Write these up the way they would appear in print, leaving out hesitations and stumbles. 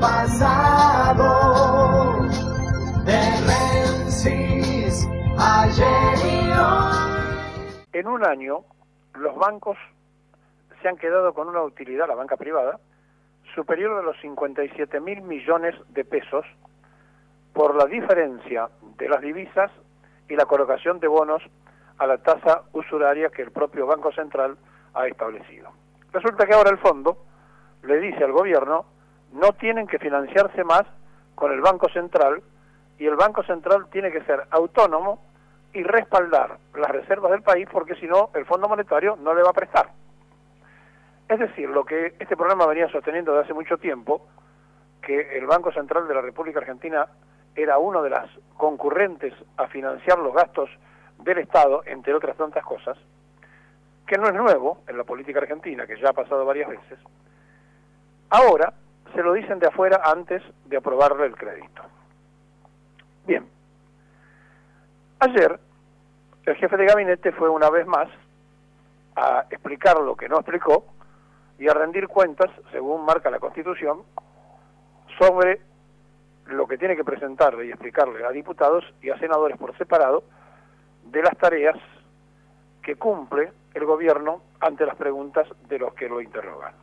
pasado, de Menzies, ayer y hoy. En un año, los bancos se han quedado con una utilidad, la banca privada, superior a los 57.000 millones de pesos por la diferencia de las divisas y la colocación de bonos a la tasa usuraria que el propio Banco Central ha establecido. Resulta que ahora el fondo le dice al gobierno: no tienen que financiarse más con el Banco Central, y el Banco Central tiene que ser autónomo y respaldar las reservas del país, porque si no, el Fondo Monetario no le va a prestar. Es decir, lo que este programa venía sosteniendo desde hace mucho tiempo, que el Banco Central de la República Argentina era uno de las concurrentes a financiar los gastos del Estado, entre otras tantas cosas, que no es nuevo en la política argentina, que ya ha pasado varias veces. Ahora se lo dicen de afuera antes de aprobarle el crédito. Bien. Ayer, el jefe de gabinete fue una vez más a explicar lo que no explicó y a rendir cuentas, según marca la Constitución, sobre lo que tiene que presentarle y explicarle a diputados y a senadores por separado de las tareas que cumple el gobierno ante las preguntas de los que lo interrogan.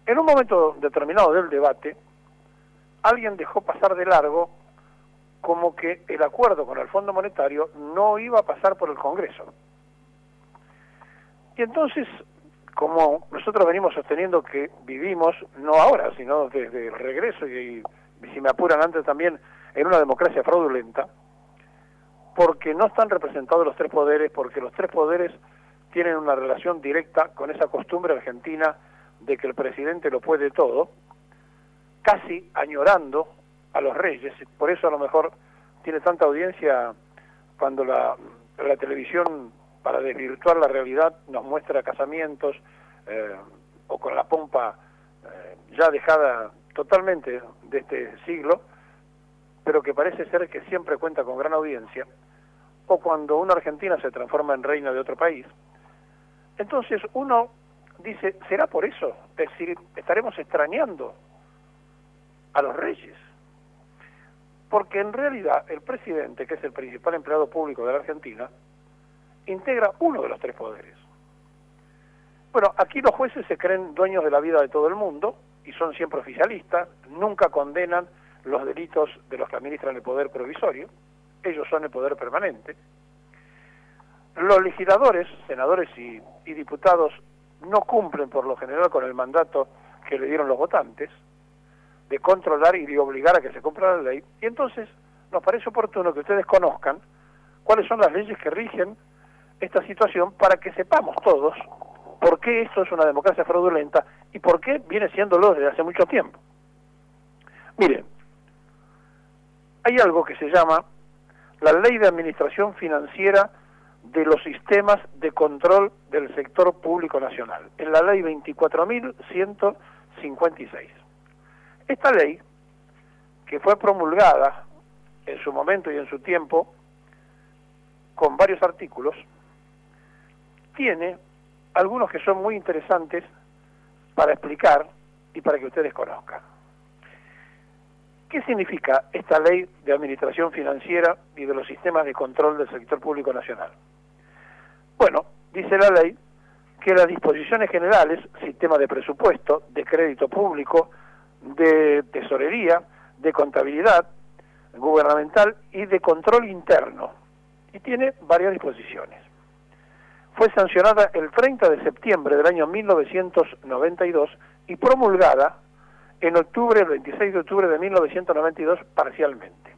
En un momento determinado del debate, alguien dejó pasar de largo como que el acuerdo con el Fondo Monetario no iba a pasar por el Congreso. Y entonces, como nosotros venimos sosteniendo que vivimos, no ahora, sino desde el regreso y si me apuran antes también, en una democracia fraudulenta, porque no están representados los tres poderes, porque los tres poderes tienen una relación directa con esa costumbre argentina de que el presidente lo puede todo, casi añorando a los reyes. Por eso a lo mejor tiene tanta audiencia cuando la televisión, para desvirtuar la realidad, nos muestra casamientos o con la pompa ya dejada totalmente de este siglo, pero que parece ser que siempre cuenta con gran audiencia, o cuando una argentina se transforma en reina de otro país. Entonces uno dice, ¿será por eso? Es decir, ¿estaremos extrañando a los reyes? Porque en realidad el presidente, que es el principal empleado público de la Argentina, integra uno de los tres poderes. Bueno, aquí los jueces se creen dueños de la vida de todo el mundo y son siempre oficialistas, nunca condenan los delitos de los que administran el poder provisorio, ellos son el poder permanente. Los legisladores, senadores y diputados no cumplen por lo general con el mandato que le dieron los votantes de controlar y de obligar a que se cumpla la ley, y entonces nos parece oportuno que ustedes conozcan cuáles son las leyes que rigen esta situación para que sepamos todos por qué esto es una democracia fraudulenta y por qué viene siéndolo desde hace mucho tiempo. Miren, hay algo que se llama la Ley de Administración Financiera de los Sistemas de Control del Sector Público Nacional, en la Ley 24.156. Esta ley, que fue promulgada en su momento y en su tiempo, con varios artículos, tiene algunos que son muy interesantes para explicar y para que ustedes conozcan. ¿Qué significa esta ley de administración financiera y de los sistemas de control del sector público nacional? Bueno, dice la ley que las disposiciones generales, sistema de presupuesto, de crédito público, de tesorería, de contabilidad gubernamental y de control interno, y tiene varias disposiciones. Fue sancionada el 30 de septiembre del año 1992 y promulgada en octubre, el 26 de octubre de 1992, parcialmente.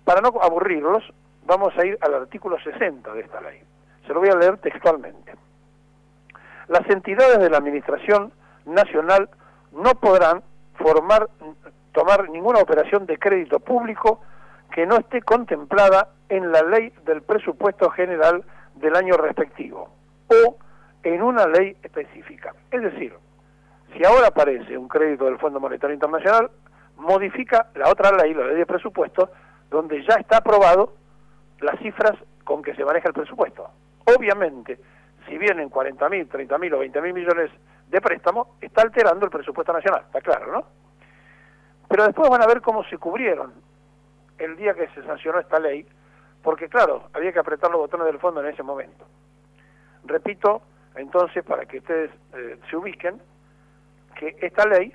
Para no aburrirlos, vamos a ir al artículo 60 de esta ley. Se lo voy a leer textualmente. Las entidades de la Administración Nacional no podrán tomar ninguna operación de crédito público que no esté contemplada en la ley del presupuesto general del año respectivo o en una ley específica. Es decir, si ahora aparece un crédito del Fondo Monetario Internacional, modifica la otra ley, la ley de presupuesto, donde ya está aprobado las cifras con que se maneja el presupuesto. Obviamente, si vienen 40.000, 30.000 o 20.000 millones de préstamo, está alterando el presupuesto nacional, está claro, ¿no? Pero después van a ver cómo se cubrieron el día que se sancionó esta ley, porque claro, había que apretar los botones del fondo en ese momento. Repito, entonces, para que ustedes se ubiquen, que esta ley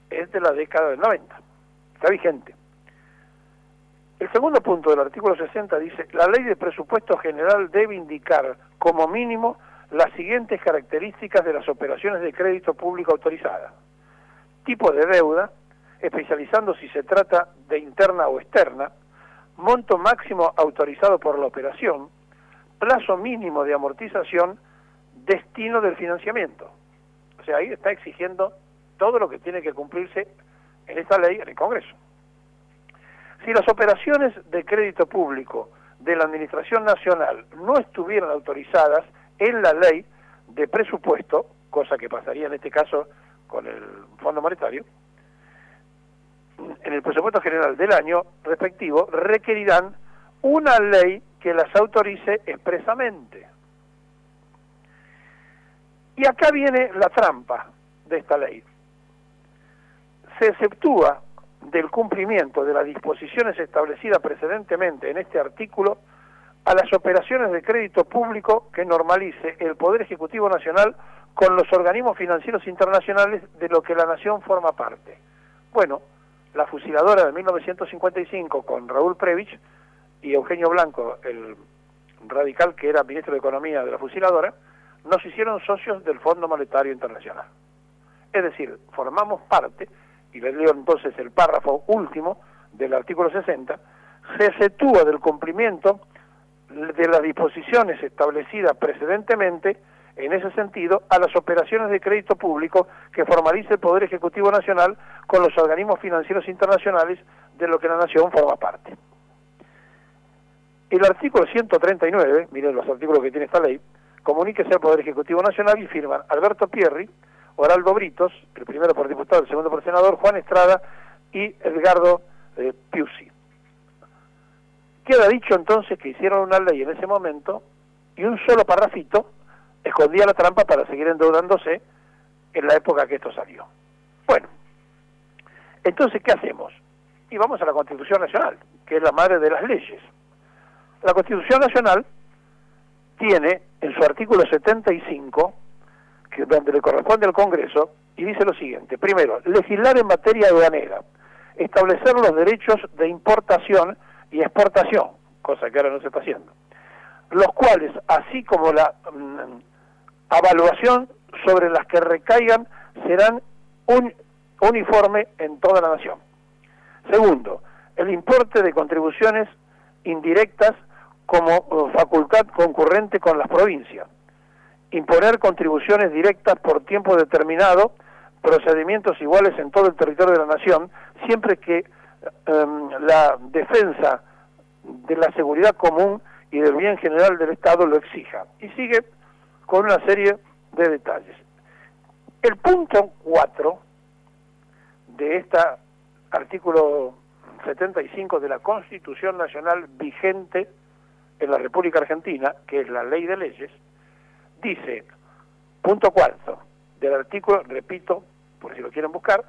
es de la década del 90, está vigente. El segundo punto del artículo 60 dice: la ley de presupuesto general debe indicar como mínimo las siguientes características de las operaciones de crédito público autorizadas: tipo de deuda, especializando si se trata de interna o externa, monto máximo autorizado por la operación, plazo mínimo de amortización, destino del financiamiento. O sea, ahí está exigiendo todo lo que tiene que cumplirse en esta ley en el Congreso. Si las operaciones de crédito público de la Administración Nacional no estuvieran autorizadas en la ley de presupuesto, cosa que pasaría en este caso con el Fondo Monetario, en el presupuesto general del año respectivo requerirán una ley que las autorice expresamente. Y acá viene la trampa de esta ley. Se exceptúa del cumplimiento de las disposiciones establecidas precedentemente en este artículo a las operaciones de crédito público que normalice el Poder Ejecutivo Nacional con los organismos financieros internacionales de lo que la Nación forma parte. Bueno, la fusiladora de 1955 con Raúl Prebisch y Eugenio Blanco, el radical que era ministro de Economía de la fusiladora, nos hicieron socios del Fondo Monetario Internacional. Es decir, formamos parte, y les leo entonces el párrafo último del artículo 60, se exceptúa del cumplimiento de las disposiciones establecidas precedentemente en ese sentido a las operaciones de crédito público que formalice el Poder Ejecutivo Nacional con los organismos financieros internacionales de lo que la Nación forma parte. El artículo 139, miren los artículos que tiene esta ley, comuníquese al Poder Ejecutivo Nacional y firman Alberto Pierri, Oraldo Britos, el primero por diputado, el segundo por senador, Juan Estrada y Edgardo Piusi. Queda dicho entonces que hicieron una ley en ese momento y un solo parrafito escondía la trampa para seguir endeudándose en la época que esto salió. Bueno, entonces, ¿qué hacemos? Y vamos a la Constitución Nacional, que es la madre de las leyes. La Constitución Nacional tiene en su artículo 75, donde le corresponde al Congreso, y dice lo siguiente: primero, legislar en materia aduanera, establecer los derechos de importación y exportación, cosa que ahora no se está haciendo, los cuales, así como la evaluación sobre las que recaigan, serán uniforme en toda la nación. Segundo, el importe de contribuciones indirectas como facultad concurrente con las provincias. Imponer contribuciones directas por tiempo determinado, procedimientos iguales en todo el territorio de la nación, siempre que la defensa de la seguridad común y del bien general del Estado lo exija. Y sigue con una serie de detalles. El punto 4 de este artículo 75 de la Constitución Nacional vigente en la República Argentina, que es la Ley de Leyes, dice, punto 4 del artículo, repito, por si lo quieren buscar,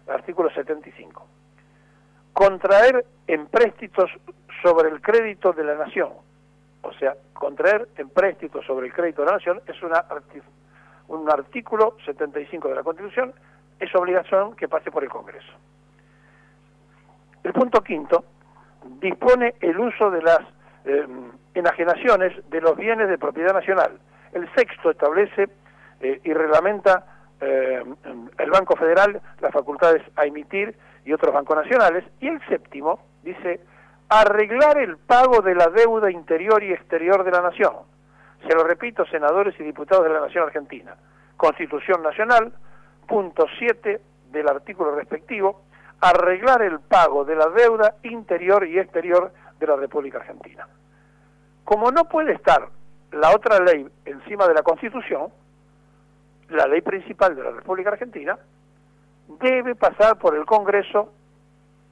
artículo 75. Contraer empréstitos sobre el crédito de la nación. O sea, contraer empréstitos sobre el crédito de la nación es un artículo 75 de la Constitución, es obligación que pase por el Congreso. El punto 5 dispone el uso de las enajenaciones de los bienes de propiedad nacional. El 6 establece y reglamenta el Banco Federal las facultades a emitir y otros bancos nacionales, y el 7 dice arreglar el pago de la deuda interior y exterior de la nación. Se lo repito, senadores y diputados de la Nación Argentina. Constitución Nacional, punto 7 del artículo respectivo, arreglar el pago de la deuda interior y exterior de la República Argentina. Como no puede estar la otra ley encima de la Constitución, la ley principal de la República Argentina, debe pasar por el Congreso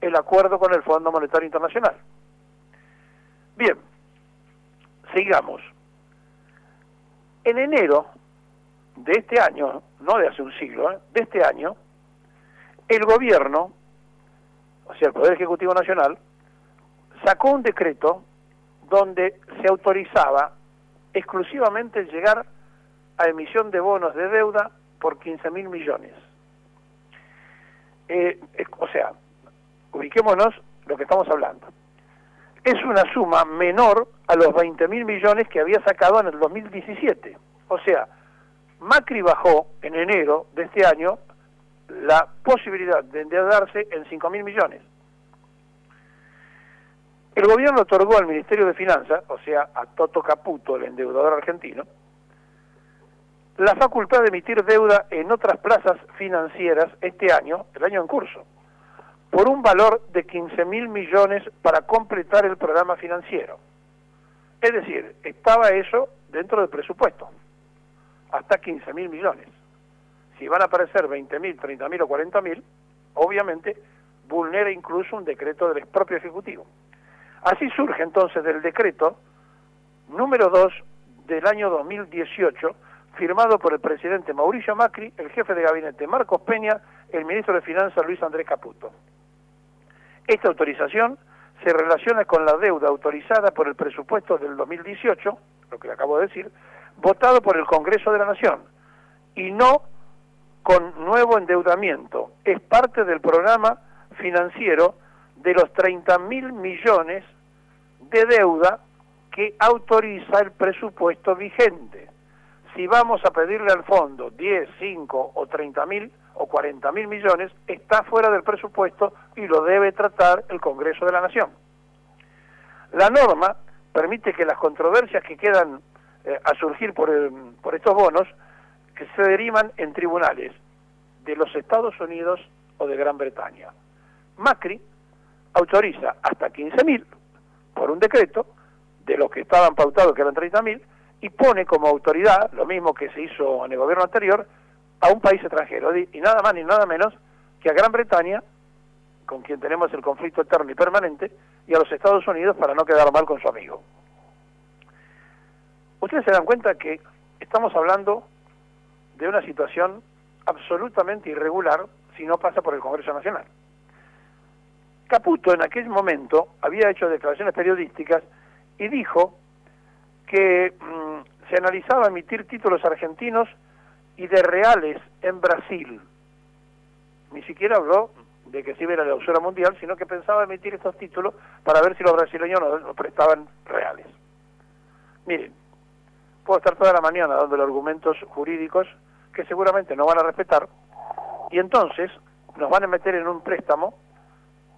el acuerdo con el Fondo Monetario Internacional. Bien, sigamos. En enero de este año, no de hace un siglo, de este año, el gobierno o sea, el Poder Ejecutivo Nacional, sacó un decreto donde se autorizaba exclusivamente llegar a emisión de bonos de deuda por 15.000 millones. O sea, ubiquémonos lo que estamos hablando. Es una suma menor a los 20.000 millones que había sacado en el 2017. O sea, Macri bajó en enero de este año la posibilidad de endeudarse en 5.000 millones. El gobierno otorgó al Ministerio de Finanzas, o sea, a Toto Caputo, el endeudador argentino, la facultad de emitir deuda en otras plazas financieras este año, el año en curso, por un valor de 15.000 millones para completar el programa financiero. Es decir, estaba eso dentro del presupuesto, hasta 15.000 millones. Si van a aparecer 20.000, 30.000 o 40.000, obviamente vulnera incluso un decreto del propio Ejecutivo. Así surge entonces del decreto número 2 del año 2018, firmado por el presidente Mauricio Macri, el jefe de gabinete Marcos Peña, el ministro de Finanzas Luis Andrés Caputo. Esta autorización se relaciona con la deuda autorizada por el presupuesto del 2018, lo que le acabo de decir, votado por el Congreso de la Nación, y no con nuevo endeudamiento. Es parte del programa financiero de los 30.000 millones de deuda que autoriza el presupuesto vigente. Si vamos a pedirle al fondo 10, 5 o 30.000 o 40.000 millones, está fuera del presupuesto y lo debe tratar el Congreso de la Nación. La norma permite que las controversias que quedan a surgir por estos bonos, que se derivan en tribunales de los Estados Unidos o de Gran Bretaña. Macri autoriza hasta 15.000 por un decreto, de los que estaban pautados que eran 30.000, y pone como autoridad, lo mismo que se hizo en el gobierno anterior, a un país extranjero, y nada más ni nada menos que a Gran Bretaña, con quien tenemos el conflicto eterno y permanente, y a los Estados Unidos para no quedar mal con su amigo. Ustedes se dan cuenta que estamos hablando de una situación absolutamente irregular si no pasa por el Congreso Nacional. Caputo en aquel momento había hecho declaraciones periodísticas y dijo que se analizaba emitir títulos argentinos y de reales en Brasil. Ni siquiera habló de que se iba a la usura mundial, sino que pensaba emitir estos títulos para ver si los brasileños nos prestaban reales. Miren, puedo estar toda la mañana dándole argumentos jurídicos que seguramente no van a respetar, y entonces nos van a meter en un préstamo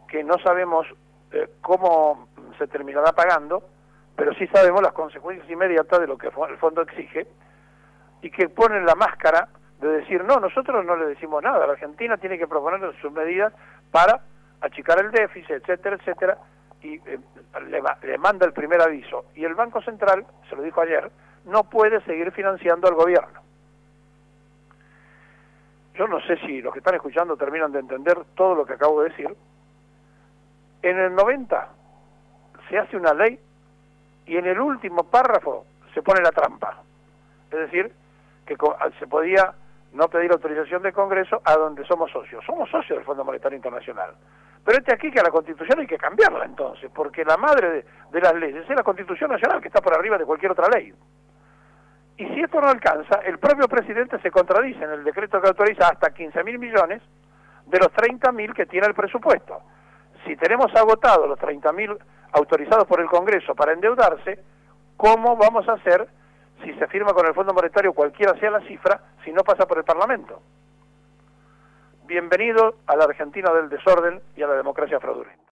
que no sabemos cómo se terminará pagando, pero sí sabemos las consecuencias inmediatas de lo que el fondo exige, y que ponen la máscara de decir, no, nosotros no le decimos nada, la Argentina tiene que proponer sus medidas para achicar el déficit, etcétera, etcétera, y le manda el primer aviso. Y el Banco Central, se lo dijo ayer, no puede seguir financiando al gobierno. Yo no sé si los que están escuchando terminan de entender todo lo que acabo de decir. En el 90 se hace una ley y en el último párrafo se pone la trampa. Es decir, que se podía no pedir autorización del Congreso a donde somos socios. Somos socios del Fondo Monetario Internacional. Pero aquí que a la Constitución hay que cambiarla entonces, porque la madre de las leyes es la Constitución Nacional, que está por arriba de cualquier otra ley. Y si esto no alcanza, el propio presidente se contradice en el decreto que autoriza hasta 15.000 millones de los 30.000 que tiene el presupuesto. Si tenemos agotados los 30.000 autorizados por el Congreso para endeudarse, ¿cómo vamos a hacer si se firma con el Fondo Monetario cualquiera sea la cifra, si no pasa por el Parlamento? Bienvenido a la Argentina del desorden y a la democracia fraudulenta.